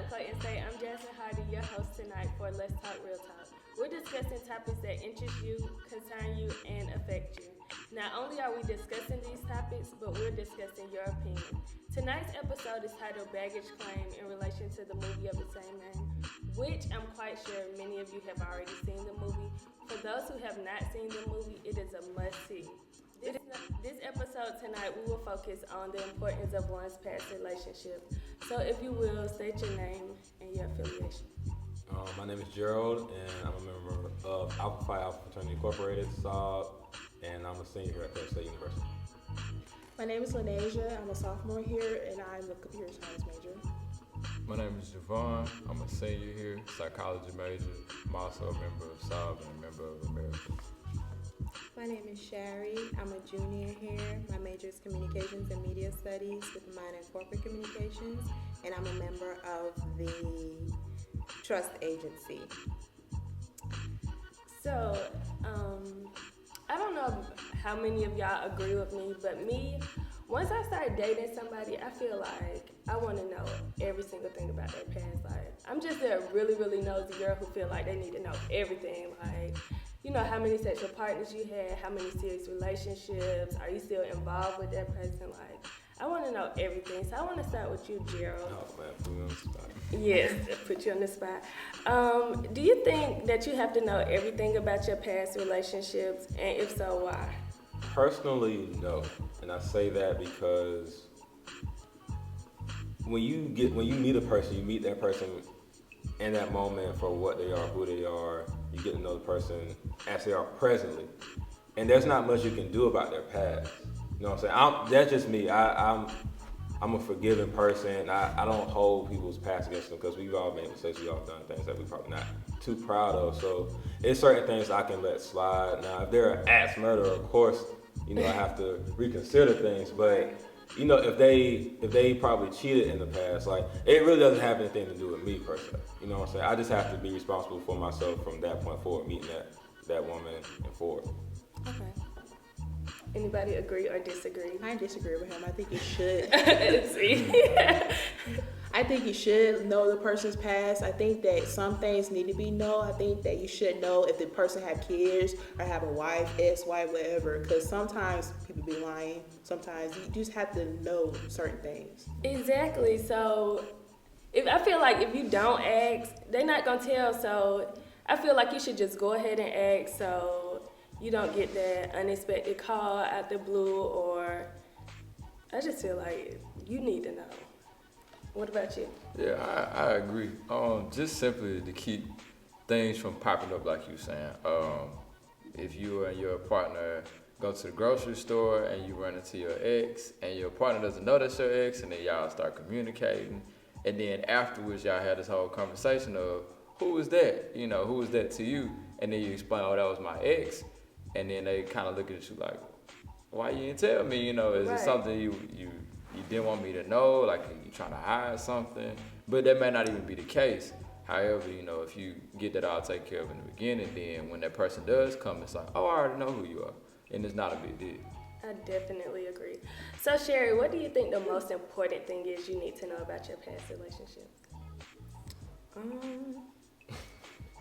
up, Clayton State? I'm Jasmine Hardy, your host tonight for Let's Talk Real Talk. We're discussing topics that interest you, concern you, and affect you. Not only are we discussing these topics, but we're discussing your opinion. Tonight's episode is titled Baggage Claim in relation to the movie of the same name, which I'm quite sure many of you have already seen the movie. For those who have not seen the movie, it is a must-see. This episode tonight, we will focus on the importance of one's past relationship. So if you will, state your name and your affiliation. My name is Gerald, and I'm a member of Alpha Phi Alpha Fraternity Incorporated, SOB, and I'm a senior here at Clayton State University. My name is Lanasia. I'm a sophomore here, and I'm a computer science major. My name is Javon. I'm a senior here, psychology major. I'm also a member of SOB and a member of Americans. My name is Shari. I'm a junior here. My major is Communications and Media Studies with a minor in Corporate Communications, and I'm a member of the Trust Agency. So, I don't know how many of y'all agree with me, but once I start dating somebody, I feel like I want to know every single thing about their past life. I'm just a really, really nosy girl who feel like they need to know everything, like, you know, how many sexual partners you had, how many serious relationships, are you still involved with that person? Like, I want to know everything. So I want to start with you, Gerald. Oh, man, put me on the spot. Yes, put you on the spot. Do you think that you have to know everything about your past relationships, and if so, why? Personally, no. And I say that because when you meet a person, you meet that person in that moment for what they are, who they are. You get to know the person as they are presently. And there's not much you can do about their past. You know what I'm saying? That's just me. I'm a forgiving person. I don't hold people's past against them because we've all made mistakes. We've all done things that we're probably not too proud of. So it's certain things I can let slide. Now, if they're an axe murderer, of course, you know, I have to reconsider things. But, you know, if they probably cheated in the past, like, it really doesn't have anything to do with me per se. You know what I'm saying? I just have to be responsible for myself from that point forward, meeting that woman and forward. Okay. Anybody agree or disagree? I disagree with him. I think you should. See? I think you should know the person's past. I think that some things need to be known. I think that you should know if the person have kids or have a wife, ex-wife, whatever. Because sometimes people be lying. Sometimes you just have to know certain things. Exactly. So I feel like if you don't ask, they're not going to tell. So I feel like you should just go ahead and ask so you don't get that unexpected call out the blue, or I just feel like you need to know. What about you? Yeah, I agree. Just simply to keep things from popping up like you saying. If you and your partner go to the grocery store and you run into your ex and your partner doesn't know that's your ex, and then y'all start communicating, and then afterwards y'all had this whole conversation of who is that? You know, who is that to you? And then you explain, oh, that was my ex. And then they kind of look at you like, why you didn't tell me? You know, is it something you didn't want me to know? Like, you trying to hide something? But that may not even be the case. However, you know, if you get that all taken care of in the beginning, then when that person does come, it's like, oh, I already know who you are. And it's not a big deal. I definitely agree. So, Sherry, what do you think the most important thing is you need to know about your past relationship?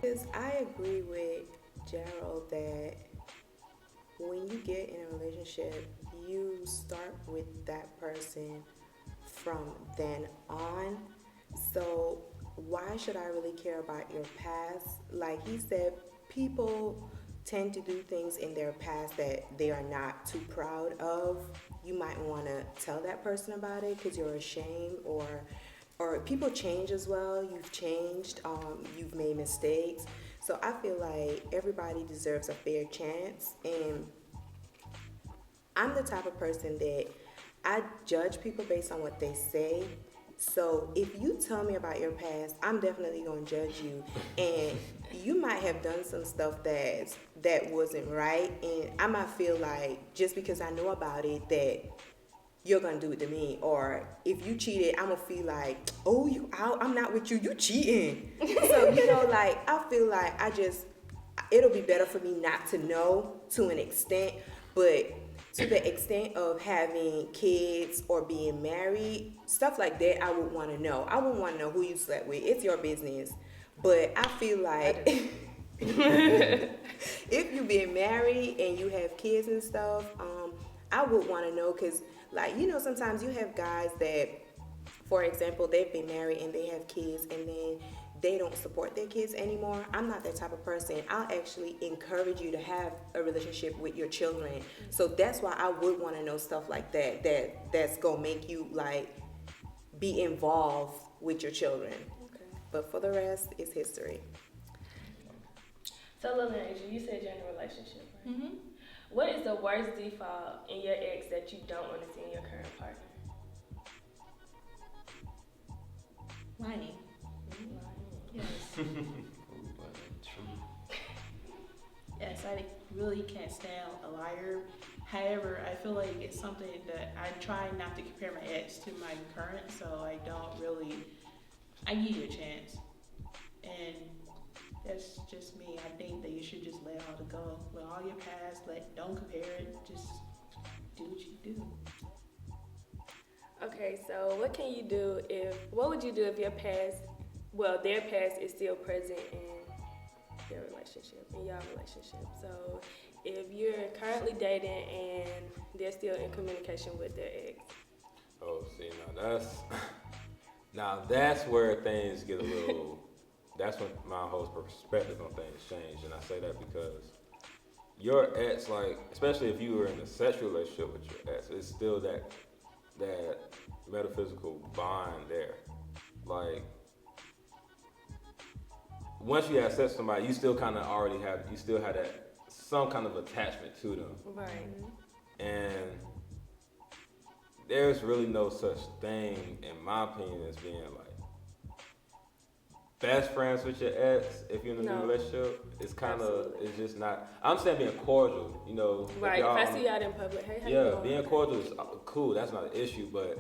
Because I agree with Gerald that when you get in a relationship, you start with that person from then on. So why should I really care about your past? Like he said, people tend to do things in their past that they are not too proud of. You might want to tell that person about it because you're ashamed, or people change as well. You've changed, you've made mistakes. So I feel like everybody deserves a fair chance, and I'm the type of person that I judge people based on what they say. So if you tell me about your past, I'm definitely going to judge you, and you might have done some stuff that wasn't right, and I might feel like just because I know about it that you're going to do it to me. Or if you cheated, I'm going to feel like, oh, I'm not with you cheating. So, you know, like, I feel like it'll be better for me not to know to an extent. But to the extent of having kids or being married, stuff like that, I would want to know. I wouldn't want to know who you slept with. It's your business. But I feel like if you been married and you have kids and stuff, I would want to know, because, like, you know, sometimes you have guys that, for example, they've been married and they have kids and then they don't support their kids anymore. I'm not that type of person. I'll actually encourage you to have a relationship with your children. So that's why I would want to know stuff like that, that's gonna make you like be involved with your children. Okay. But for the rest, it's history. So, Lil Asia, you said you're in a relationship, right? Mm-hmm. What is the worst default in your ex that you don't want to see in your current partner? Lying. Yes. Yes, I really can't stand a liar. However, I feel like it's something that I try not to compare my ex to my current, so I give you a chance. And that's just me. I think that you should just let all it go. Let all your past, don't compare it. Just do what you do. Okay, so what would you do if their past is still present in their relationship, in your relationship? So if you're currently dating and they're still in communication with their ex. Oh, see, now that's where things get a little, that's when my whole perspective on things change. And I say that because your ex, like, especially if you were in a sexual relationship with your ex, it's still that metaphysical bond there. Like, once you have sex with somebody, you still kind of have that, some kind of attachment to them. Right. And there's really no such thing, in my opinion, as being like best friends with your ex if you're in a new relationship. It's it's just not, I'm saying being cordial, you know. Right, if I see you out in public, hey, how you doing? Being cordial is cool, that's not an issue, but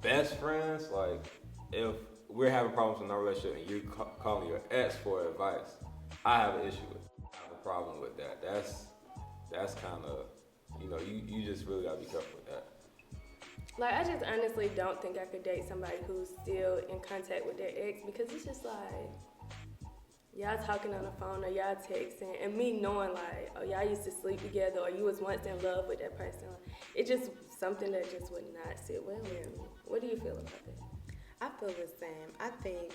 best friends, like, if we're having problems in our relationship and you're calling your ex for advice, I have an issue with it. I have a problem with that. That's kind of, you know, you just really gotta be careful with that. Like, I just honestly don't think I could date somebody who's still in contact with their ex, because it's just like, y'all talking on the phone or y'all texting, and me knowing like, oh, y'all used to sleep together or you was once in love with that person. It's just something that just would not sit well with me. What do you feel about that? I feel the same. I think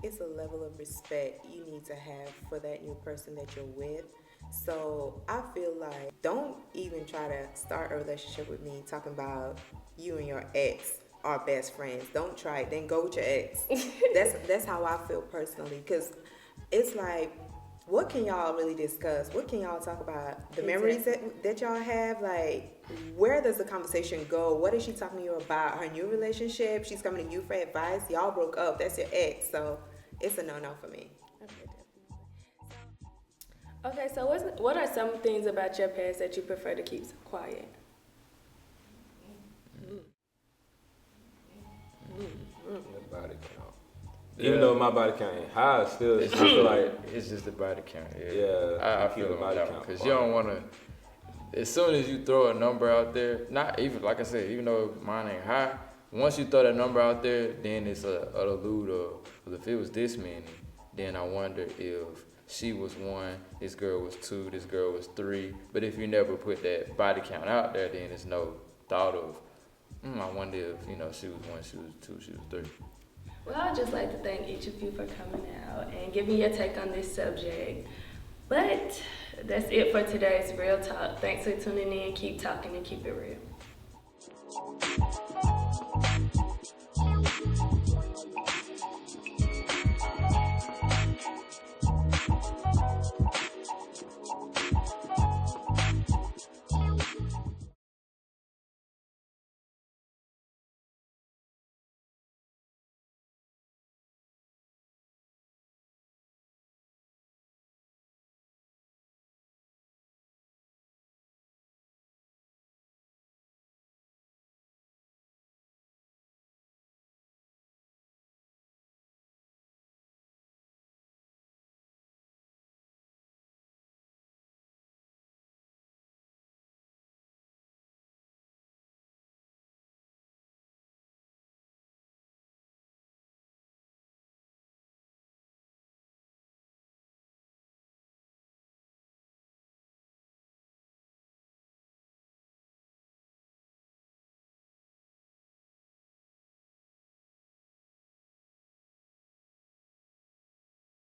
it's a level of respect you need to have for that new person that you're with. So I feel like, don't even try to start a relationship with me talking about you and your ex are best friends. Don't try it. Then go with your ex. That's how I feel personally, because it's like, what can y'all really discuss? What can y'all talk about? The memories that y'all have, like, where does the conversation go? What is she talking to you about? Her new relationship? She's coming to you for advice? Y'all broke up. That's your ex. So it's a no-no for me. Okay, so what are some things about your past that you prefer to keep quiet? The body count. Even though my body count ain't high, I feel like it's just the body count. Yeah, I feel the body count because you don't want to. As soon as you throw a number out there, not even like I said, even though mine ain't high, once you throw that number out there, then it's a allude of, if it was this many, then I wonder if she was 1, this girl was 2, this girl was 3. But if you never put that body count out there, then there's no thought of, I wonder if, she was 1, she was 2, she was 3. Well, I'd just like to thank each of you for coming out and giving your take on this subject. But that's it for today's Real Talk. Thanks for tuning in. Keep talking and keep it real.